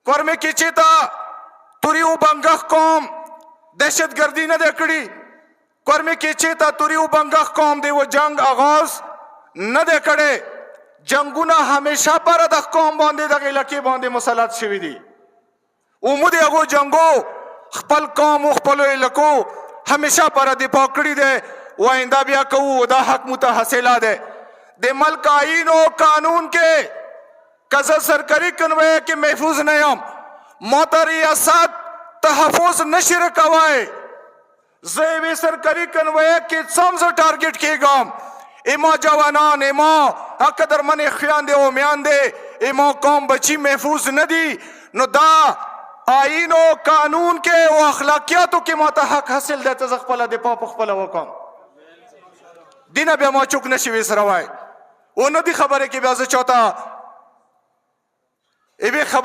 کورمه کې چې تا توری و بنګخ قوم دهشت گردی نه ده کړي کورمه کې چې تا توری و بنګخ قوم دی و جنگ آغاز نه ده کړي جنگونه همیشه پر د قوم باندې دغه علاقې باندې مسلط شوي دي عمود هغو جنگو خپل قوم و خپلو علاقو همیشه پر دفاع کړي دی و آینده بیا کوو دا حق متحصله ده د ملک آئین و قانون کې که سرکاری کنوی کې محفوظ نه یم ما ته ریاست تحفظ نشي کوای زه یوې سرکاري کنوی کې څه هم زه ټارګېټ کېږم اما جوانان اما قدرمن خویندې او میندې اما قوم بچی محفوظ نه دي نو دا آئین و قانون کې او اخلاقیاتو کې ما ته حق حاصل دی ته زه خپله دفاع په خپله وکړم دینه بیا ما چوک نشي ویسروای او نه دي خبرې کې بیا زه چاته یوې خبرې